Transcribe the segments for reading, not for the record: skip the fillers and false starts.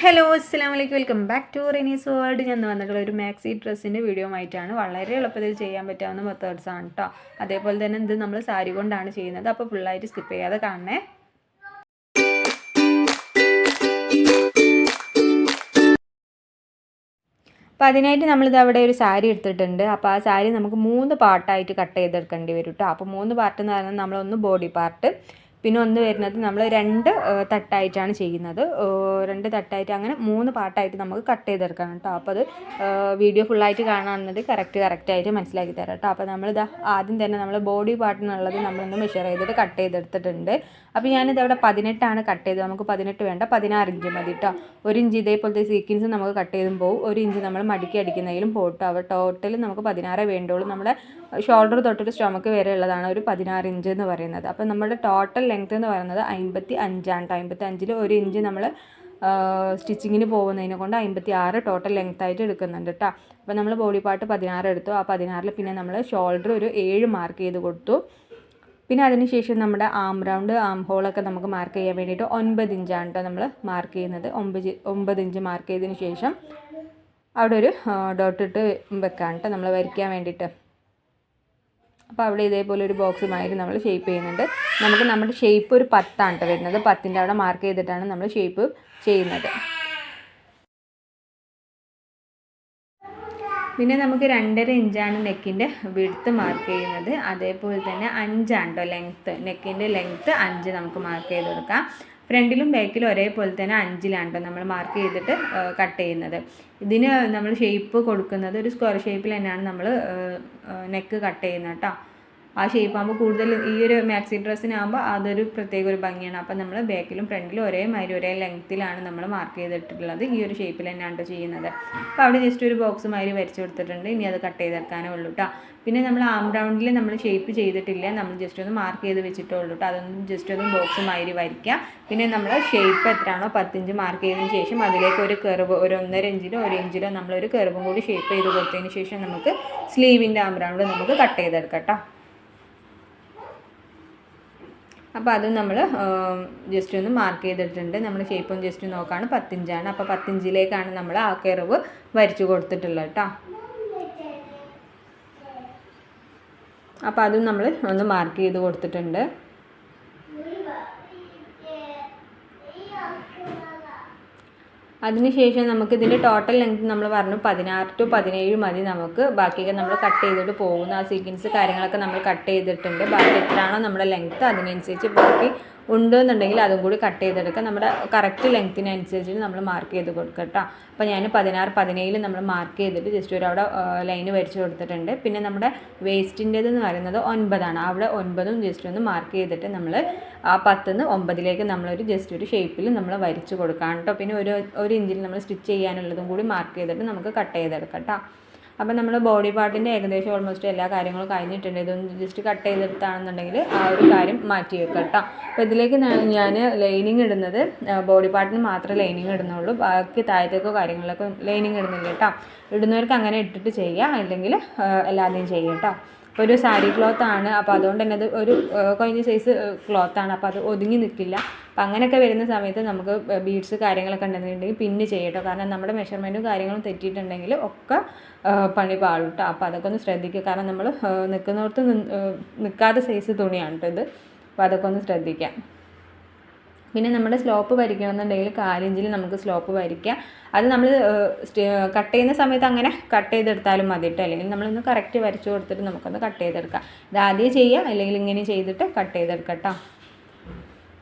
Hello അസ്സലാമലൈക്കും, welcome back to Renees world. ഞാൻ വന്നിട്ടുള്ള ഒരു മാക്സി ഡ്രസ്സിൻ്റെ വീഡിയോ ആയിട്ടാണ്. വളരെ എളുപ്പത്തിൽ ചെയ്യാൻ പറ്റാവുന്ന മെത്തേഡ്സ് ആണ് കേട്ടോ. അതേപോലെ തന്നെ ഇത് നമ്മൾ സാരി കൊണ്ടാണ് ചെയ്യുന്നത്. അപ്പോൾ ഫുള്ളായിട്ട് സ്കിപ്പ് ചെയ്യാതെ കാണണേ. അപ്പോൾ അതിനായിട്ട് നമ്മളിത് അവിടെ ഒരു സാരി എടുത്തിട്ടുണ്ട്. അപ്പോൾ ആ സാരി നമുക്ക് 3 പാർട്ടായിട്ട് കട്ട് ചെയ്തെടുക്കേണ്ടി വരും കേട്ടോ. അപ്പോൾ 3 പാർട്ട് എന്ന് പറയുന്നത് നമ്മളൊന്ന് ബോഡി പാർട്ട്, പിന്നെ ഒന്ന് വരുന്നത് നമ്മൾ 2 തട്ടായിട്ടാണ് ചെയ്യുന്നത്. 2 തട്ടായിട്ട് അങ്ങനെ 3 പാർട്ടായിട്ട് നമുക്ക് കട്ട് ചെയ്തെടുക്കണം കേട്ടോ. അപ്പോൾ അത് വീഡിയോ ഫുള്ളായിട്ട് കാണാമെന്നത് കറക്റ്റായിട്ട് മനസ്സിലാക്കി തരാം കേട്ടോ. അപ്പോൾ നമ്മളിത് ആദ്യം തന്നെ നമ്മൾ ബോഡി പാർട്ടിനുള്ളത് നമ്മളൊന്ന് മെഷർ ചെയ്തിട്ട് കട്ട് ചെയ്തെടുത്തിട്ടുണ്ട്. അപ്പോൾ ഞാനിത് അവിടെ 18 കട്ട് ചെയ്തത്. നമുക്ക് 18 വേണ്ട, 16 ഇഞ്ച് മതി കേട്ടോ. 1 ഇഞ്ച് ഇതേപോലത്തെ സീക്വൻസ് നമുക്ക് കട്ട് ചെയ്തും പോകും, 1 ഇഞ്ച് നമ്മൾ മടക്കി അടിക്കുന്നതിലും പോട്ടോ. അപ്പോൾ ടോട്ടൽ നമുക്ക് 16 വേണ്ടുള്ളൂ. നമ്മുടെ ഷോൾഡർ തൊട്ടിട്ട് സ്റ്റൊമക്ക് വരെ ഉള്ളതാണ് ഒരു 16 ഇഞ്ച് എന്ന് പറയുന്നത്. അപ്പോൾ നമ്മുടെ ടോട്ടൽ ലെങ്ത്ത് എന്ന് പറയുന്നത് 55 ആണ്. 55-ൽ 1 ഇഞ്ച് നമ്മൾ സ്റ്റിച്ചിങ്ങിന് പോകുന്നതിനെ കൊണ്ട് 56 ടോട്ടൽ ലെങ്ത് ആയിട്ട് എടുക്കുന്നുണ്ട് കേട്ടോ. അപ്പോൾ നമ്മൾ ബോഡി പാർട്ട് 16 എടുത്തു. ആ 16-ൽ പിന്നെ നമ്മൾ ഷോൾഡർ ഒരു 7 മാർക്ക് ചെയ്ത് കൊടുത്തു. പിന്നെ അതിനുശേഷം നമ്മുടെ ആം റൗണ്ട്, ആം ഹോളൊക്കെ നമുക്ക് മാർക്ക് ചെയ്യാൻ വേണ്ടിയിട്ട് 9 ഇഞ്ചാണ് കേട്ടോ നമ്മൾ മാർക്ക് ചെയ്യുന്നത്. 9 ഇഞ്ച് മാർക്ക് ചെയ്തതിന് ശേഷം അവിടെ ഒരു ഡോട്ടിട്ട് വെക്കാം കേട്ടോ നമ്മൾ വരയ്ക്കാൻ വേണ്ടിയിട്ട്. അപ്പോൾ അവിടെ ഇതേപോലെ ഒരു ബോക്സ് മാതിരി നമ്മൾ ഷേപ്പ് ചെയ്യുന്നുണ്ട്. നമുക്ക് നമ്മുടെ ഷേപ്പ് ഒരു 10 ആണ് വരുന്നത്. 10-ൻ്റെ അവിടെ മാർക്ക് ചെയ്തിട്ടാണ് നമ്മൾ ഷേപ്പ് ചെയ്യുന്നത്. പിന്നെ നമുക്ക് 2.5 ഇഞ്ചാണ് നെക്കിൻ്റെ വിഡ്ത്ത് മാർക്ക് ചെയ്യുന്നത്. അതേപോലെ തന്നെ 5 ആണ് കേട്ടോ ലെങ്ത്ത്, നെക്കിൻ്റെ ലെങ്ത്ത് 5 നമുക്ക് മാർക്ക് ചെയ്ത് കൊടുക്കാം. ഫ്രണ്ടിലും ബാക്കിലും ഒരേപോലെ തന്നെ 5-ലാണ് കേട്ടോ നമ്മൾ മാർക്ക് ചെയ്തിട്ട് കട്ട് ചെയ്യുന്നത്. ഇതിന് നമ്മൾ ഷേപ്പ് കൊടുക്കുന്നത് ഒരു സ്ക്വയർ ഷേപ്പിൽ തന്നെയാണ് നമ്മൾ നെക്ക് കട്ട് ചെയ്യുന്നത് കേട്ടോ. ആ ഷേപ്പ് ആകുമ്പോൾ കൂടുതൽ ഈ ഒരു മാക്സി ഡ്രസ്സിനാകുമ്പോൾ അതൊരു പ്രത്യേക ഒരു ഭംഗിയാണ്. അപ്പം നമ്മൾ ബാക്കിലും ഫ്രണ്ടിലും ഒരേ ലെങ്ത്തിലാണ് നമ്മൾ മാർക്ക് ചെയ്തിട്ടുള്ളത്. ഈ ഒരു ഷേപ്പിൽ തന്നെയാണ് ചെയ്യുന്നത്. അപ്പോൾ അവിടെ ജസ്റ്റ് ഒരു ബോക്സ് മാതിരി വരച്ച് കൊടുത്തിട്ടുണ്ട്. ഇനി അത് കട്ട് ചെയ്തെടുക്കാനേ ഉള്ളൂ കേട്ടോ. പിന്നെ നമ്മൾ ആം റൗണ്ടിൽ നമ്മൾ ഷേപ്പ് ചെയ്തിട്ടില്ല, നമ്മൾ ജസ്റ്റ് ഒന്ന് മാർക്ക് ചെയ്ത് വെച്ചിട്ടേ ഉള്ളൂ കേട്ടോ. അതൊന്ന് ജസ്റ്റ് ഒന്ന് ബോക്സ് മാതിരി വരയ്ക്കുക. പിന്നെ നമ്മൾ ഷേപ്പ് എത്രയാണോ 10 ഇഞ്ച് മാർക്ക് ചെയ്തതിന് ശേഷം അതിലേക്ക് ഒരു കർവ്, ഒരു 1.5 ഇഞ്ചിലോ 1 ഇഞ്ചിലോ നമ്മളൊരു കർവും കൂടി ഷേപ്പ് ചെയ്ത് കൊടുത്തതിന് ശേഷം നമുക്ക് സ്ലീവിൻ്റെ ആം റൗണ്ട് നമുക്ക് കട്ട് ചെയ്തെടുക്കാം കേട്ടോ. അപ്പോൾ അത് നമ്മൾ ജസ്റ്റ് ഒന്ന് മാർക്ക് ചെയ്തിട്ടുണ്ട്. നമ്മൾ ഷേപ്പും ജസ്റ്റ് നോക്കുകയാണ് 10 ഇഞ്ചാണ്. അപ്പോൾ 10 ഇഞ്ചിലേക്കാണ് നമ്മൾ ആ കർവ് വരച്ചു കൊടുത്തിട്ടുള്ളത് കേട്ടോ. അപ്പോൾ അതും നമ്മൾ ഒന്ന് മാർക്ക് ചെയ്ത് കൊടുത്തിട്ടുണ്ട്. അതിനുശേഷം നമുക്ക് ഇതിൻ്റെ ടോട്ടൽ ലെങ്ത് നമ്മൾ പറഞ്ഞു 16 to 17 മതി നമുക്ക്. ബാക്കിയൊക്കെ നമ്മൾ കട്ട് ചെയ്തിട്ട് പോകുന്ന ആ സീക്വൻസ് കാര്യങ്ങളൊക്കെ നമ്മൾ കട്ട് ചെയ്തിട്ടുണ്ട്. ബാക്കി എത്രയാണോ നമ്മുടെ ലെങ്ത്ത് അതിനനുസരിച്ച് ബാക്കി ഉണ്ടെന്നുണ്ടെങ്കിൽ അതും കൂടി കട്ട് ചെയ്തെടുക്കുക. നമ്മുടെ കറക്റ്റ് ലെങ്ത്തിനനുസരിച്ച് നമ്മൾ മാർക്ക് ചെയ്ത് കൊടുക്കുക കേട്ടോ. അപ്പോൾ ഞാൻ 16, 17 നമ്മൾ മാർക്ക് ചെയ്തിട്ട് ജസ്റ്റ് ഒരു അവിടെ ലൈന് വരച്ച് കൊടുത്തിട്ടുണ്ട്. പിന്നെ നമ്മുടെ വേസ്റ്റിൻ്റെതെന്ന് പറയുന്നത് 9 അവിടെ 9ഉം ജസ്റ്റ് ഒന്ന് മാർക്ക് ചെയ്തിട്ട് നമ്മൾ ആ 10-ന്ന് 9-ലേക്ക് നമ്മളൊരു ജസ്റ്റ് ഒരു ഷേപ്പിൽ നമ്മൾ വരച്ച് കൊടുക്കാം കേട്ടോ. പിന്നെ ഒരു ഇഞ്ചിൽ നമ്മൾ സ്റ്റിച്ച് ചെയ്യാനുള്ളതും കൂടി മാർക്ക് ചെയ്തിട്ട് നമുക്ക് കട്ട് ചെയ്തെടുക്കാം കേട്ടോ. അപ്പോൾ നമ്മൾ ബോഡി പാർട്ടിൻ്റെ ഏകദേശം ഓൾമോസ്റ്റ് എല്ലാ കാര്യങ്ങളും കഴിഞ്ഞിട്ടുണ്ട്. ഇതൊന്ന് ജസ്റ്റ് കട്ട് ചെയ്തെടുത്താണെന്നുണ്ടെങ്കിൽ ആ ഒരു കാര്യം മാറ്റി വെക്കാം കേട്ടോ. അപ്പോൾ ഇതിലേക്ക് ഞാൻ ലൈനിങ് ഇടുന്നത് ബോഡി പാർട്ടിന് മാത്രമേ ലൈനിങ് ഇടുന്നുള്ളൂ. ബാക്കി താഴത്തേക്കോ കാര്യങ്ങളിലൊക്കെ ലൈനിങ് ഇടുന്നില്ല കേട്ടോ. ഇടുന്നവർക്ക് അങ്ങനെ ഇട്ടിട്ട് ചെയ്യാം, അല്ലെങ്കിൽ എല്ലാതെയും ചെയ്യാം കേട്ടോ. അപ്പോൾ ഒരു സാരി ക്ലോത്താണ്. അപ്പോൾ അതുകൊണ്ട് തന്നെ അത് ഒരു കഴിഞ്ഞ സൈസ് ക്ലോത്താണ്. അപ്പോൾ അത് ഒതുങ്ങി നിൽക്കില്ല. അപ്പോൾ അങ്ങനെയൊക്കെ വരുന്ന സമയത്ത് നമുക്ക് ബീഡ്സ് കാര്യങ്ങളൊക്കെ ഉണ്ടെന്നുണ്ടെങ്കിൽ പിന്നെ ചെയ്യട്ടോ. കാരണം നമ്മുടെ മെഷർമെൻറ്റും കാര്യങ്ങളും തെറ്റിയിട്ടുണ്ടെങ്കിൽ ഒക്കെ പണി പാടും കേട്ടോ. അപ്പോൾ അതൊക്കെ ഒന്ന് ശ്രദ്ധിക്കുക. കാരണം നമ്മൾ നിൽക്കുന്നിടത്ത് നിൽക്കാത്ത സൈസ് തുണിയാണ് കേട്ടോ ഇത്. അപ്പോൾ അതൊക്കെ ഒന്ന് ശ്രദ്ധിക്കാം. പിന്നെ നമ്മുടെ സ്ലോപ്പ് വരയ്ക്കണമെന്നുണ്ടെങ്കിൽ 4 ഇഞ്ചിൽ നമുക്ക് സ്ലോപ്പ് വരയ്ക്കാം. അത് നമ്മൾ കട്ട് ചെയ്യുന്ന സമയത്ത് അങ്ങനെ കട്ട് ചെയ്തെടുത്താലും മതി കേട്ടോ. അല്ലെങ്കിൽ നമ്മളൊന്ന് കറക്റ്റ് വരച്ച് കൊടുത്തിട്ട് നമുക്കൊന്ന് കട്ട് ചെയ്തെടുക്കാം. ഇത് ആദ്യം ചെയ്യാം, അല്ലെങ്കിൽ ഇങ്ങനെ ചെയ്തിട്ട് കട്ട് ചെയ്തെടുക്കാം കേട്ടോ.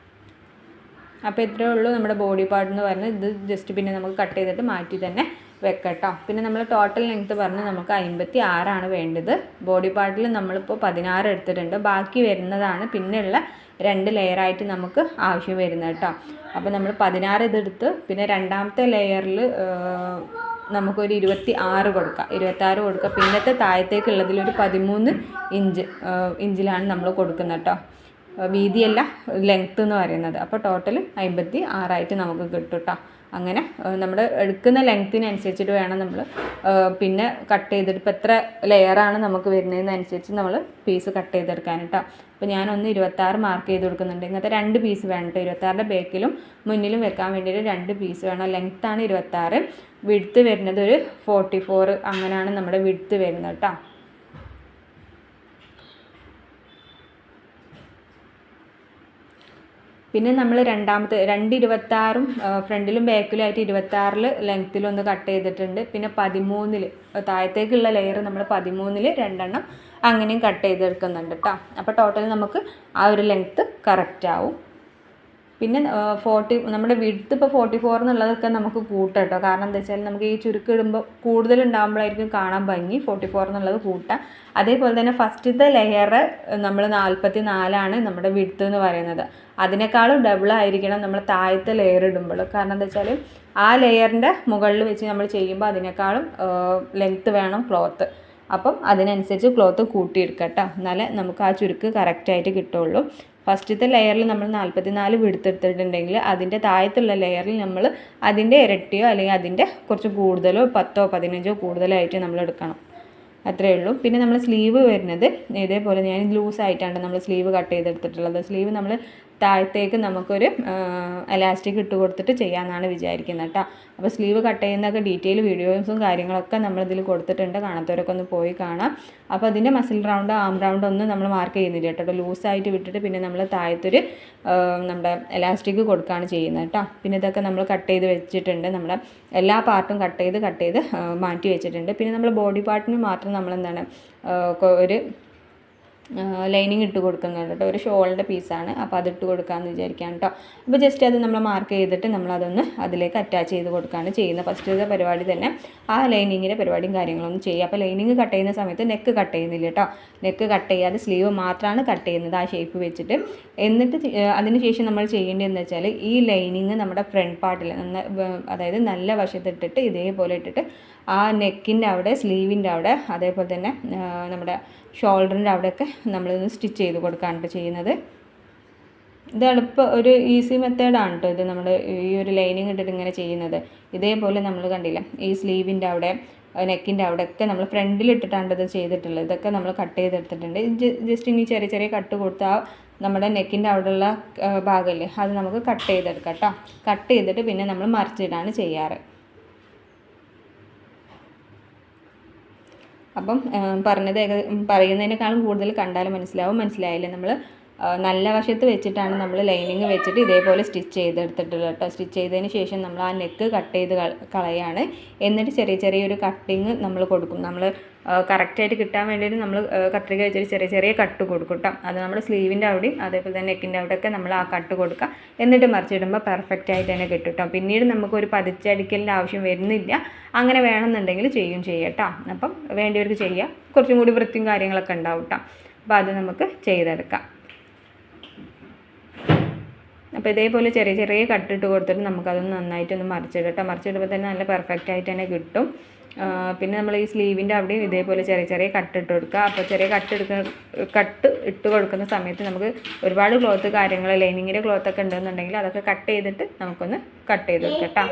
അപ്പോൾ ഇത്രയേ ഉള്ളൂ നമ്മുടെ ബോഡി പാർട്ട് എന്ന് പറഞ്ഞാൽ. ഇത് ജസ്റ്റ് പിന്നെ നമുക്ക് കട്ട് ചെയ്തിട്ട് മാറ്റി തന്നെ വെക്കാം കേട്ടോ. പിന്നെ നമ്മൾ ടോട്ടൽ ലെങ്ത്ത് പറഞ്ഞ് നമുക്ക് 56 വേണ്ടത്. ബോഡി പാർട്ടിൽ നമ്മളിപ്പോൾ 16 എടുത്തിട്ടുണ്ട്. ബാക്കി വരുന്നതാണ് പിന്നെയുള്ള 2 ലെയറായിട്ട് നമുക്ക് ആവശ്യം വരുന്നത് കേട്ടോ. അപ്പോൾ നമ്മൾ 16 ഇതെടുത്ത് പിന്നെ രണ്ടാമത്തെ ലെയറിൽ നമുക്കൊരു 26 കൊടുക്കാം. 26 കൊടുക്കുക. പിന്നത്തെ താഴത്തേക്കുള്ളതിലൊരു 13 ഇഞ്ചിലാണ് നമ്മൾ കൊടുക്കുന്നത് കേട്ടോ. വീതിയല്ല ലെങ്ത്ത് എന്ന് പറയുന്നത്. അപ്പോൾ ടോട്ടൽ 56 നമുക്ക് കിട്ടും കേട്ടോ. അങ്ങനെ നമ്മൾ എടുക്കുന്ന ലെങ്ത്തിനനുസരിച്ചിട്ട് വേണം നമ്മൾ പിന്നെ കട്ട് ചെയ്തിട്ട് ഇപ്പോൾ എത്ര ലെയറാണ് നമുക്ക് വരുന്നതിനനുസരിച്ച് നമ്മൾ പീസ് കട്ട് ചെയ്തെടുക്കാൻ കേട്ടോ. അപ്പോൾ ഞാനൊന്ന് 26 മാർക്ക് ചെയ്ത് കൊടുക്കുന്നുണ്ട്. ഇങ്ങനത്തെ 2 പീസ് വേണം കേട്ടോ. 26ൻ്റെ ബാക്കിലും മുന്നിലും വെക്കാൻ വേണ്ടിയിട്ട് 2 പീസ് വേണം. ലെങ്ത്താണ് 26, വിഡ്ത്ത് വരുന്നത് ഒരു 44 അങ്ങനെയാണ് നമ്മുടെ വിഡ്ത്ത് വരുന്നത് കേട്ടോ. പിന്നെ നമ്മൾ രണ്ടാമത്തെ 2 ഫ്രണ്ടിലും ബാക്കിലും ആയിട്ട് 26 ലെങ്ത്തിലൊന്ന് കട്ട് ചെയ്തിട്ടുണ്ട്. പിന്നെ 13 താഴത്തേക്കുള്ള ലെയർ നമ്മൾ 13 2 അങ്ങനെയും കട്ട് ചെയ്തെടുക്കുന്നുണ്ട് കേട്ടോ. അപ്പോൾ ടോട്ടൽ നമുക്ക് ആ ഒരു ലെങ്ത്ത് കറക്റ്റ് ആവും. പിന്നെ 40 നമ്മുടെ വിഡ്ത്ത് ഇപ്പോൾ 44 എന്നുള്ളതൊക്കെ നമുക്ക് കൂട്ടാം കേട്ടോ. കാരണം എന്താ വെച്ചാൽ നമുക്ക് ഈ ചുരുക്ക് ഇടുമ്പോൾ കൂടുതലുണ്ടാകുമ്പോഴായിരിക്കും കാണാൻ ഭംഗി. 44 എന്നുള്ളത് കൂട്ടാം. അതേപോലെ തന്നെ ഫസ്റ്റത്തെ ലെയർ നമ്മൾ 44 നമ്മുടെ വിഡ്ത്ത് എന്ന് പറയുന്നത്. അതിനേക്കാളും ഡബിൾ ആയിരിക്കണം നമ്മൾ താഴത്തെ ലെയർ ഇടുമ്പോൾ. കാരണം എന്താ വെച്ചാൽ ആ ലെയറിൻ്റെ മുകളിൽ വെച്ച് നമ്മൾ ചെയ്യുമ്പോൾ അതിനേക്കാളും ലെങ്ത്ത് വേണം ക്ലോത്ത്. അപ്പം അതിനനുസരിച്ച് ക്ലോത്ത് കൂട്ടിയെടുക്കാം കേട്ടോ. എന്നാലേ നമുക്ക് ആ ചുരുക്ക് കറക്റ്റായിട്ട് കിട്ടുള്ളൂ. ഫസ്റ്റത്തെ ലെയറിൽ നമ്മൾ 44 വിടുത്തെടുത്തിട്ടുണ്ടെങ്കിൽ അതിൻ്റെ താഴത്തുള്ള ലെയറിൽ നമ്മൾ അതിൻ്റെ ഇരട്ടിയോ അല്ലെങ്കിൽ അതിൻ്റെ കുറച്ച് കൂടുതലോ 10 15 കൂടുതലായിട്ട് നമ്മൾ എടുക്കണം. അത്രയേ ഉള്ളൂ. പിന്നെ നമ്മൾ സ്ലീവ് വരുന്നത് ഇതേപോലെ ഞാൻ ലൂസായിട്ടാണ് നമ്മൾ സ്ലീവ് കട്ട് ചെയ്തെടുത്തിട്ടുള്ളത്. സ്ലീവ് നമ്മൾ താഴത്തേക്ക് നമുക്കൊരു എലാസ്റ്റിക് ഇട്ട് കൊടുത്തിട്ട് ചെയ്യാമെന്നാണ് വിചാരിക്കുന്നത് കേട്ടോ. അപ്പോൾ സ്ലീവ് കട്ട് ചെയ്യുന്നതൊക്കെ ഡീറ്റെയിൽ വീഡിയോസും കാര്യങ്ങളൊക്കെ നമ്മളിതിൽ കൊടുത്തിട്ടുണ്ട്. കാണാത്തവരൊക്കെ ഒന്ന് പോയി കാണാം. അപ്പോൾ അതിൻ്റെ മസിൽ റൗണ്ട് ആം റൗണ്ട് ഒന്നും നമ്മൾ മാർക്ക് ചെയ്യുന്നില്ല കേട്ടോ. ലൂസായിട്ട് വിട്ടിട്ട് പിന്നെ നമ്മൾ താഴത്തൊരു നമ്മുടെ എലാസ്റ്റിക് കൊടുക്കുകയാണ് ചെയ്യുന്നത് കേട്ടോ. പിന്നെ ഇതൊക്കെ നമ്മൾ കട്ട് ചെയ്ത് വെച്ചിട്ടുണ്ട്. നമ്മുടെ എല്ലാ പാർട്ടും കട്ട് ചെയ്ത് മാറ്റി വെച്ചിട്ടുണ്ട്. പിന്നെ നമ്മൾ ബോഡി പാർട്ടിന് മാത്രം നമ്മളെന്താണ് ഒരു ലൈനിങ് ഇട്ട് കൊടുക്കുന്നുണ്ട് കേട്ടോ. ഒരു ഷോളിൻ്റെ പീസാണ്. അപ്പോൾ അതിട്ട് കൊടുക്കാമെന്ന് വിചാരിക്കാം കേട്ടോ. അപ്പോൾ ജസ്റ്റ് അത് നമ്മൾ മാർക്ക് ചെയ്തിട്ട് നമ്മളതൊന്ന് അതിലേക്ക് അറ്റാച്ച് ചെയ്ത് കൊടുക്കുകയാണ് ചെയ്യുന്നത്. ഫസ്റ്റത്തെ പരിപാടി തന്നെ ആ ലൈനിങ്ങിൻ്റെ പരിപാടിയും കാര്യങ്ങളൊന്നും ചെയ്യുക. അപ്പോൾ ലൈനിങ് കട്ട് ചെയ്യുന്ന സമയത്ത് നെക്ക് കട്ട് ചെയ്യുന്നില്ല കേട്ടോ. നെക്ക് കട്ട് ചെയ്യാതെ സ്ലീവ് മാത്രമാണ് കട്ട് ചെയ്യുന്നത് ആ ഷേപ്പ് വെച്ചിട്ട്. എന്നിട്ട് അതിന് ശേഷം നമ്മൾ ചെയ്യേണ്ടതെന്ന് വെച്ചാൽ ഈ ലൈനിങ് നമ്മുടെ ഫ്രണ്ട് പാർട്ടിൽ അതായത് നല്ല വശത്തിട്ടിട്ട് ഇതേപോലെ ഇട്ടിട്ട് ആ നെക്കിൻ്റെ അവിടെ, സ്ലീവിൻ്റെ അവിടെ, അതേപോലെ തന്നെ നമ്മുടെ ഷോൾഡറിൻ്റെ അവിടെയൊക്കെ നമ്മളിന്ന് സ്റ്റിച്ച് ചെയ്ത് കൊടുക്കുകയാണ് ചെയ്യുന്നത്. ഇത് ഒരു ഈസി മെത്തേഡാണ് കേട്ടോ. ഇത് നമ്മൾ ഈ ഒരു ലൈനിങ് ഇട്ടിട്ട് ഇങ്ങനെ ചെയ്യുന്നത്. ഇതേപോലെ നമ്മൾ കണ്ടില്ല ഈ സ്ലീവിൻ്റെ അവിടെ, നെക്കിൻ്റെ അവിടെയൊക്കെ നമ്മൾ ഫ്രണ്ടിലിട്ടിട്ടാണ് ഇത് ചെയ്തിട്ടുള്ളത്. ഇതൊക്കെ നമ്മൾ കട്ട് ചെയ്തെടുത്തിട്ടുണ്ട്. ജസ്റ്റ് ഇനി ചെറിയ ചെറിയ കട്ട് കൊടുത്താൽ നമ്മുടെ നെക്കിൻ്റെ അവിടെയുള്ള ഭാഗമല്ലേ അത് നമുക്ക് കട്ട് ചെയ്തെടുക്കാം കേട്ടോ. കട്ട് ചെയ്തിട്ട് പിന്നെ നമ്മൾ മറിച്ചിട്ടാണ് ചെയ്യാറ്. അപ്പം പറയുന്നതിനേക്കാളും കൂടുതൽ കണ്ടാലും മനസ്സിലായില്ലേ. നമ്മൾ നല്ല വശത്ത് വെച്ചിട്ടാണ് നമ്മൾ ലൈനിങ് വെച്ചിട്ട് ഇതേപോലെ സ്റ്റിച്ച് ചെയ്തെടുത്തിട്ടുള്ളത് കേട്ടോ. സ്റ്റിച്ച് ചെയ്തതിന് ശേഷം നമ്മൾ ആ നെക്ക് കട്ട് ചെയ്ത് കളയാണ്. എന്നിട്ട് ചെറിയൊരു കട്ടിങ് നമ്മൾ കൊടുക്കും. നമ്മൾ കറക്റ്റായിട്ട് കിട്ടാൻ വേണ്ടിയിട്ട് നമ്മൾ കത്രിക വെച്ചിട്ട് ചെറിയ കട്ട് കൊടുക്കും കേട്ടോ. അത് നമ്മൾ സ്ലീവിൻ്റെ അവിടെയും അതേപോലെ തന്നെ നെക്കിൻ്റെ അവിടെയൊക്കെ നമ്മൾ ആ കട്ട് കൊടുക്കുക. എന്നിട്ട് മറിച്ചിടുമ്പോൾ പെർഫെക്റ്റ് ആയിട്ട് തന്നെ കിട്ടും കേട്ടോ. പിന്നീട് നമുക്കൊരു പതിച്ചടിക്കലിൻ്റെ ആവശ്യം വരുന്നില്ല. അങ്ങനെ വേണമെന്നുണ്ടെങ്കിൽ ചെയ്യാം കേട്ടോ. അപ്പം വേണ്ടിയവർക്ക് ചെയ്യുക. കുറച്ചും കൂടി വൃത്തിയും കാര്യങ്ങളൊക്കെ ഉണ്ടാവും കേട്ടോ. അപ്പോൾ അത് നമുക്ക് ചെയ്തെടുക്കാം. അപ്പോൾ ഇതേപോലെ ചെറിയ കട്ടിട്ട് കൊടുത്തിട്ട് നമുക്കതൊന്ന് നന്നായിട്ടൊന്ന് മറിച്ചിടട്ടോ. മറിച്ചിടുമ്പോൾ തന്നെ നല്ല പെർഫെക്റ്റ് ആയിട്ട് തന്നെ കിട്ടും. പിന്നെ നമ്മൾ ഈ സ്ലീവിൻ്റെ അവിടെയും ഇതേപോലെ ചെറിയ കട്ടിട്ട് കൊടുക്കുക. അപ്പോൾ കട്ട് ഇട്ട് കൊടുക്കുന്ന സമയത്ത് നമുക്ക് ഒരുപാട് ക്ലോത്ത് കാര്യങ്ങൾ ലൈനിങ്ങിൻ്റെ ക്ലോത്തൊക്കെ ഉണ്ടെന്നുണ്ടെങ്കിൽ അതൊക്കെ കട്ട് ചെയ്തിട്ട് നമുക്കൊന്ന് കട്ട് ചെയ്ത് കൊടുക്കാം കേട്ടോ.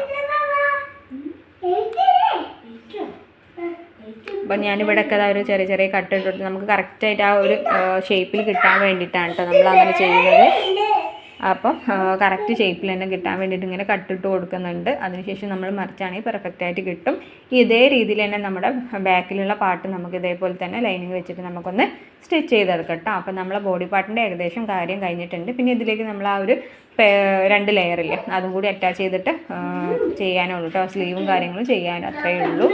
അപ്പോൾ ഞാനിവിടെയൊക്കെ ഒരു ചെറിയ കട്ട് ഇട്ടിട്ട് നമുക്ക് കറക്റ്റായിട്ട് ആ ഒരു ഷേപ്പിൽ കിട്ടാൻ വേണ്ടിയിട്ടാണ് കേട്ടോ നമ്മളങ്ങനെ ചെയ്യുന്നത്. അപ്പം കറക്റ്റ് ഷേപ്പിൽ തന്നെ കിട്ടാൻ വേണ്ടിയിട്ട് ഇങ്ങനെ കട്ടിട്ട് കൊടുക്കുന്നുണ്ട്. അതിനുശേഷം നമ്മൾ മറിച്ചാണെങ്കിൽ പെർഫെക്റ്റായിട്ട് കിട്ടും. ഇതേ രീതിയിൽ തന്നെ നമ്മുടെ ബാക്കിലുള്ള പാർട്ട് നമുക്ക് ഇതേപോലെ തന്നെ ലൈനിങ് വെച്ചിട്ട് നമുക്കൊന്ന് സ്റ്റിച്ച് ചെയ്തെടുക്കാം കേട്ടോ. അപ്പം നമ്മളെ ബോഡി പാർട്ടിൻ്റെ ഏകദേശം കാര്യം കഴിഞ്ഞിട്ടുണ്ട്. പിന്നെ ഇതിലേക്ക് നമ്മൾ ആ ഒരു 2 ലെയറില്ലേ അതും കൂടി അറ്റാച്ച് ചെയ്തിട്ട് ചെയ്യാനുള്ളൂ കേട്ടോ. സ്ലീവും കാര്യങ്ങളും ചെയ്യാനും അത്രയേ ഉള്ളൂ.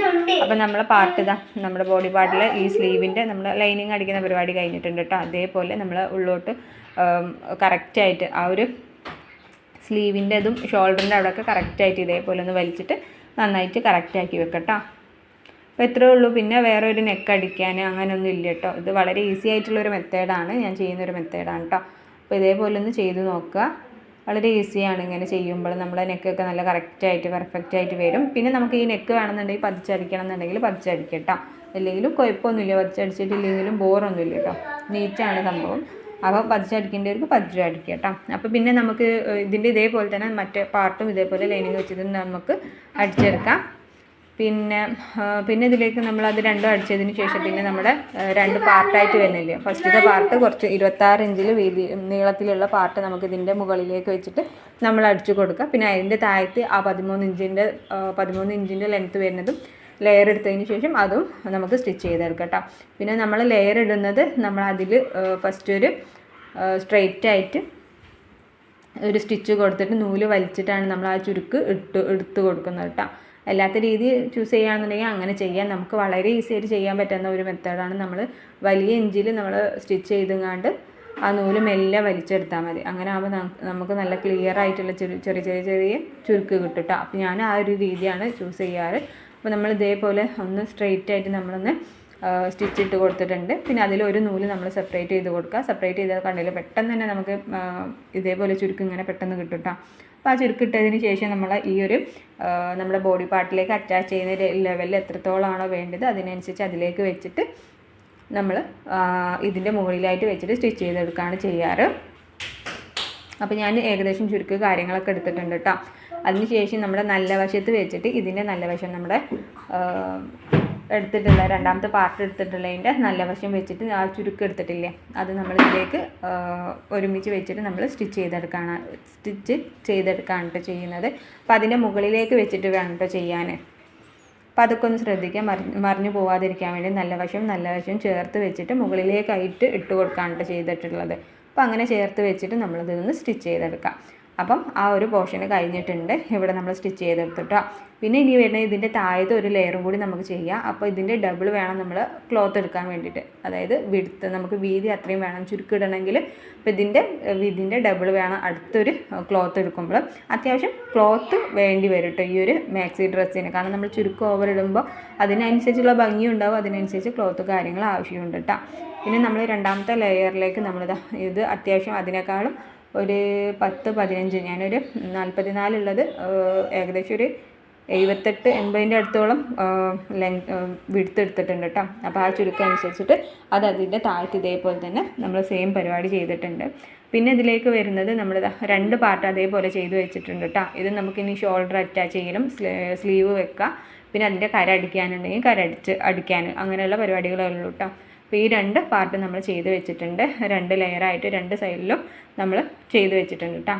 അപ്പം നമ്മളെ പാർട്ട് നമ്മുടെ ബോഡി പാർട്ടിൽ ഈ സ്ലീവിൻ്റെ നമ്മൾ ലൈനിങ് അടിക്കുന്ന പരിപാടി കഴിഞ്ഞിട്ടുണ്ട് കേട്ടോ. അതേപോലെ നമ്മൾ ഉള്ളോട്ട് കറക്റ്റായിട്ട് ആ ഒരു സ്ലീവിൻ്റെ അതും ഷോൾഡറിൻ്റെ അവിടെയൊക്കെ കറക്റ്റായിട്ട് ഇതേപോലെ ഒന്ന് വലിച്ചിട്ട് നന്നായിട്ട് കറക്റ്റാക്കി വെക്കട്ടോ. അപ്പോൾ ഇത്രയേ ഉള്ളൂ. പിന്നെ വേറെ ഒരു നെക്ക് അടിക്കാൻ അങ്ങനെയൊന്നും ഇല്ല കേട്ടോ. ഇത് വളരെ ഈസി ആയിട്ടുള്ളൊരു മെത്തേഡാണ്, ഞാൻ ചെയ്യുന്നൊരു മെത്തേഡാണ് കേട്ടോ. അപ്പോൾ ഇതേപോലെ ഒന്ന് ചെയ്ത് നോക്കുക. വളരെ ഈസിയാണ് ഇങ്ങനെ ചെയ്യുമ്പോൾ. നമ്മുടെ നെക്കൊക്കെ നല്ല കറക്റ്റായിട്ട് പെർഫെക്റ്റായിട്ട് വരും. പിന്നെ നമുക്ക് ഈ നെക്ക് വേണമെന്നുണ്ടെങ്കിൽ പതിച്ചടിക്കണം എന്നുണ്ടെങ്കിൽ പതിച്ചടിക്കട്ടോ. അല്ലെങ്കിലും കുഴപ്പമൊന്നുമില്ല. പതിച്ചടിച്ചിട്ടില്ലെങ്കിലും ബോറൊന്നുമില്ല കേട്ടോ. നീറ്റാണ് സംഭവം. അപ്പോൾ പതിച്ചടിക്കേണ്ടവർക്ക് പതിച്ച് അടിക്കുക കേട്ടോ. അപ്പോൾ പിന്നെ നമുക്ക് ഇതിൻ്റെ ഇതേപോലെ തന്നെ മറ്റേ പാർട്ടും ഇതേപോലെ ലൈനിങ് വെച്ചിട്ട് നമുക്ക് അടിച്ചെടുക്കാം. പിന്നെ ഇതിലേക്ക് നമ്മളത് രണ്ടും അടിച്ചതിന് ശേഷം പിന്നെ നമ്മുടെ 2 പാർട്ടായിട്ട് വരുന്നില്ല. ഫസ്റ്റത്തെ പാർട്ട് കുറച്ച് 26 ഇഞ്ചിൽ നീളത്തിലുള്ള പാർട്ട് നമുക്ക് ഇതിൻ്റെ മുകളിലേക്ക് വെച്ചിട്ട് നമ്മൾ അടിച്ചു കൊടുക്കുക. പിന്നെ അതിൻ്റെ താഴത്ത് ആ 13 ഇഞ്ചിൻ്റെ ലെങ്ത്ത് വരുന്നതും ലെയർ എടുത്തതിന് ശേഷം അതും നമുക്ക് സ്റ്റിച്ച് ചെയ്തെടുക്കാം കേട്ടോ. പിന്നെ നമ്മൾ ലെയർ ഇടുന്നത് നമ്മളതിൽ ഫസ്റ്റ് ഒരു സ്ട്രെയിറ്റ് ആയിട്ട് ഒരു സ്റ്റിച്ച് കൊടുത്തിട്ട് നൂല് വലിച്ചിട്ടാണ് നമ്മൾ ആ ചുരുക്ക് എടുത്ത് കൊടുക്കുന്നത് കേട്ടോ. അല്ലാത്ത രീതി ചൂസ് ചെയ്യുകയാണെന്നുണ്ടെങ്കിൽ അങ്ങനെ ചെയ്യാം. നമുക്ക് വളരെ ഈസി ആയിട്ട് ചെയ്യാൻ പറ്റുന്ന ഒരു മെത്തേഡാണ്. നമ്മൾ വലിയ ഇഞ്ചിൽ നമ്മൾ സ്റ്റിച്ച് ചെയ്തെങ്ങാണ്ട് ആ നൂല് മെല്ലെ വലിച്ചെടുത്താൽ മതി. അങ്ങനെ ആകുമ്പോൾ നമുക്ക് നല്ല ക്ലിയർ ആയിട്ടുള്ള ചെറിയ ചുരുക്ക് കിട്ടും കേട്ടോ. അപ്പോൾ ഞാൻ ആ ഒരു രീതിയാണ് ചൂസ് ചെയ്യാറ്. അപ്പോൾ നമ്മൾ ഇതേപോലെ ഒന്ന് സ്ട്രെയിറ്റ് ആയിട്ട് നമ്മളൊന്ന് സ്റ്റിച്ച് ഇട്ട് കൊടുത്തിട്ടുണ്ട്. പിന്നെ അതിലൊരു നൂല് നമ്മൾ സെപ്പറേറ്റ് ചെയ്ത് കൊടുക്കുക. സെപ്പറേറ്റ് ചെയ്താൽ കണ്ടില്ല പെട്ടെന്ന് തന്നെ നമുക്ക് ഇതേപോലെ ചുരുക്ക് ഇങ്ങനെ പെട്ടെന്ന് കിട്ടും കേട്ടോ. അപ്പോൾ ആ ചുരുക്കിട്ടതിന് ശേഷം നമ്മൾ ഈ ഒരു നമ്മുടെ ബോഡി പാർട്ടിലേക്ക് അറ്റാച്ച് ചെയ്യുന്ന ലെവലിൽ എത്രത്തോളമാണോ വേണ്ടത് അതിനനുസരിച്ച് അതിലേക്ക് വെച്ചിട്ട് നമ്മൾ ഇതിൻ്റെ മുകളിലായിട്ട് വെച്ചിട്ട് സ്റ്റിച്ച് ചെയ്തെടുക്കുകയാണ് ചെയ്യാറ്. അപ്പോൾ ഞാൻ ഏകദേശം ചുരുക്ക് കാര്യങ്ങളൊക്കെ എടുത്തിട്ടുണ്ട് കേട്ടോ. അതിനുശേഷം നമ്മുടെ നല്ല വശത്ത് വെച്ചിട്ട് ഇതിൻ്റെ നല്ല വശം നമ്മുടെ എടുത്തിട്ടുള്ള രണ്ടാമത്തെ പാർട്ട് എടുത്തിട്ടുള്ളതിൻ്റെ നല്ല വശം വെച്ചിട്ട് ആ ചുരുക്ക് എടുത്തിട്ടില്ലേ അത് നമ്മളിതിലേക്ക് ഒരുമിച്ച് വെച്ചിട്ട് നമ്മൾ സ്റ്റിച്ച് ചെയ്തെടുക്കുകയാണ് ചെയ്യുന്നത്. അപ്പോൾ അതിൻ്റെ മുകളിലേക്ക് വെച്ചിട്ട് വേണം കേട്ടോ ചെയ്യാൻ. അപ്പോൾ അതൊക്കെ ഒന്ന് ശ്രദ്ധിക്കുക, മറിഞ്ഞു പോകാതിരിക്കാൻ വേണ്ടി നല്ല വശം ചേർത്ത് വെച്ചിട്ട് മുകളിലേക്കായിട്ട് ഇട്ട് കൊടുക്കുകയാണ് ചെയ്തിട്ടുള്ളത്. അപ്പോൾ അങ്ങനെ ചേർത്ത് വെച്ചിട്ട് നമ്മളിതൊന്ന് സ്റ്റിച്ച് ചെയ്തെടുക്കാം. അപ്പം ആ ഒരു പോർഷന് കഴിഞ്ഞിട്ടുണ്ട്. ഇവിടെ നമ്മൾ സ്റ്റിച്ച് ചെയ്തെടുത്തിട്ടോ. പിന്നെ ഇനി വരുന്നത് ഇതിൻ്റെ താഴത്തെ ഒരു ലെയറും കൂടി നമുക്ക് ചെയ്യാം. അപ്പോൾ ഇതിൻ്റെ ഡബിൾ വേണം നമ്മൾ ക്ലോത്ത് എടുക്കാൻ വേണ്ടിയിട്ട്. അതായത് വിഡ്ത്ത് നമുക്ക് വീതി അത്രയും വേണം ചുരുക്കിടണമെങ്കിൽ. അപ്പോൾ ഇതിൻ്റെ ഡബിൾ വേണം അടുത്തൊരു ക്ലോത്ത് എടുക്കുമ്പോൾ. അത്യാവശ്യം ക്ലോത്ത് വേണ്ടി വരും കേട്ടോ ഈ ഒരു മാക്സി ഡ്രസ്സിന്. കാരണം നമ്മൾ ചുരുക്കം ഓവർ ഇടുമ്പോൾ അതിനനുസരിച്ചുള്ള ഭംഗി ഉണ്ടാവും, അതിനനുസരിച്ച് ക്ലോത്ത് കാര്യങ്ങൾ ആവശ്യമുണ്ട് കേട്ടോ. പിന്നെ നമ്മൾ രണ്ടാമത്തെ ലെയറിലേക്ക് ഇത് അത്യാവശ്യം അതിനേക്കാളും ഒരു 10-15 ഞാനൊരു 44 ഉള്ളത് ഏകദേശം ഒരു 78-80 അടുത്തോളം വിഡ്ത്ത് എടുത്തിട്ടുണ്ട് കേട്ടോ. അപ്പോൾ ആ ചുരുക്കം അനുസരിച്ചിട്ട് അതിൻ്റെ താഴത്ത് ഇതേപോലെ തന്നെ നമ്മൾ സെയിം പരിപാടി ചെയ്തിട്ടുണ്ട്. പിന്നെ ഇതിലേക്ക് വരുന്നത് നമ്മൾ 2 പാർട്ട് അതേപോലെ ചെയ്ത് വെച്ചിട്ടുണ്ട് കേട്ടോ. ഇത് നമുക്കിനി ഷോൾഡർ അറ്റാച്ച് ചെയ്യലും സ്ലീവ് വെക്കുക, പിന്നെ അതിൻ്റെ കര അടിക്കാനുണ്ടെങ്കിൽ അടിക്കാൻ അങ്ങനെയുള്ള പരിപാടികളേ ഉള്ളൂ കേട്ടോ. അപ്പോൾ ഈ 2 പാർട്ട് നമ്മൾ ചെയ്ത് വെച്ചിട്ടുണ്ട്. 2 ലെയറായിട്ട് 2 സൈഡിലും നമ്മൾ ചെയ്ത് വെച്ചിട്ടുണ്ട് കേട്ടോ.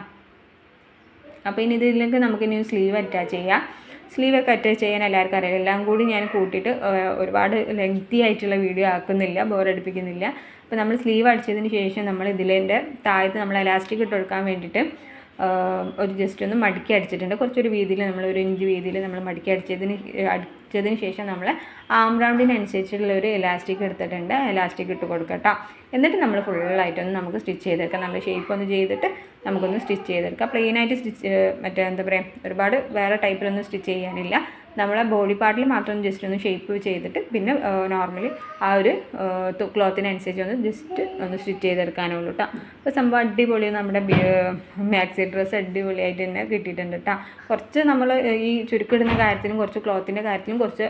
അപ്പോൾ ഇനി ഇതിലേക്ക് നമുക്കിനി സ്ലീവ് അറ്റാച്ച് ചെയ്യാം. സ്ലീവൊക്കെ അറ്റാച്ച് ചെയ്യാൻ എല്ലാവർക്കും അറിയാം. എല്ലാം കൂടി ഞാൻ കൂട്ടിയിട്ട് ഒരുപാട് ലെങ്തി ആയിട്ടുള്ള വീഡിയോ ആക്കുന്നില്ല, ബോറടിപ്പിക്കുന്നില്ല. അപ്പോൾ നമ്മൾ സ്ലീവ് അടിച്ചതിന് ശേഷം നമ്മൾ ഇതിൻ്റെ താഴത്ത് നമ്മൾ എലാസ്റ്റിക് ഇട്ട് കൊടുക്കാൻ വേണ്ടിയിട്ട് ഒരു ജസ്റ്റ് ഒന്ന് മടക്കി അടിച്ചിട്ടുണ്ട്. കുറച്ചൊരു വീതിയിൽ നമ്മൾ 1 ഇഞ്ച് വീതിയിൽ നമ്മൾ മടക്കി അടിച്ചതിന് ശേഷം നമ്മൾ ആം റൗണ്ടിനനുസരിച്ചുള്ള ഒരു എലാസ്റ്റിക് എടുത്തിട്ടുണ്ട്. എലാസ്റ്റിക് ഇട്ട് കൊടുക്കട്ടോ. എന്നിട്ട് നമ്മൾ ഫുള്ളായിട്ടൊന്ന് നമുക്ക് സ്റ്റിച്ച് ചെയ്തെടുക്കാം. നമ്മൾ ഷേപ്പ് ഒന്ന് ചെയ്തിട്ട് നമുക്കൊന്ന് സ്റ്റിച്ച് ചെയ്തെടുക്കാം. പ്ലെയിനായിട്ട് എന്താ പറയുക, ഒരുപാട് വേറെ ടൈപ്പിലൊന്നും സ്റ്റിച്ച് ചെയ്യാനില്ല. നമ്മളെ ബോഡി പാർട്ടിൽ മാത്രം ജസ്റ്റ് ഒന്ന് ഷേപ്പ് ചെയ്തിട്ട് പിന്നെ നോർമലി ആ ഒരു ക്ലോത്തിനനുസരിച്ച് ജസ്റ്റ് ഒന്ന് സ്റ്റിച്ച് ചെയ്തെടുക്കാനുള്ളൂ കേട്ടോ. അപ്പോൾ സംഭവം അടിപൊളി, നമ്മുടെ മാക്സി ഡ്രസ്സ് അടിപൊളിയായിട്ട് തന്നെ കിട്ടിയിട്ടുണ്ട് കേട്ടോ. കുറച്ച് നമ്മൾ ഈ ചുരുക്കിടുന്ന കാര്യത്തിലും കുറച്ച് ക്ലോത്തിൻ്റെ കാര്യത്തിലും കുറച്ച്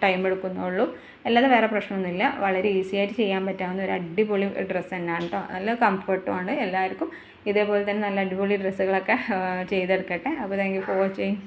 ടൈം എടുക്കുന്നുള്ളൂ, അല്ലാതെ വേറെ പ്രശ്നമൊന്നുമില്ല. വളരെ ഈസി ആയിട്ട് ചെയ്യാൻ പറ്റാവുന്ന ഒരു അടിപൊളി ഡ്രസ്സ് തന്നെയാണ് കേട്ടോ. നല്ല കംഫർട്ടുമാണ്. എല്ലാവർക്കും ഇതേപോലെ തന്നെ നല്ല അടിപൊളി ഡ്രസ്സുകളൊക്കെ ചെയ്തെടുക്കട്ടെ. അപ്പോൾ താങ്ക് യു ഫോർ വാച്ചിങ്.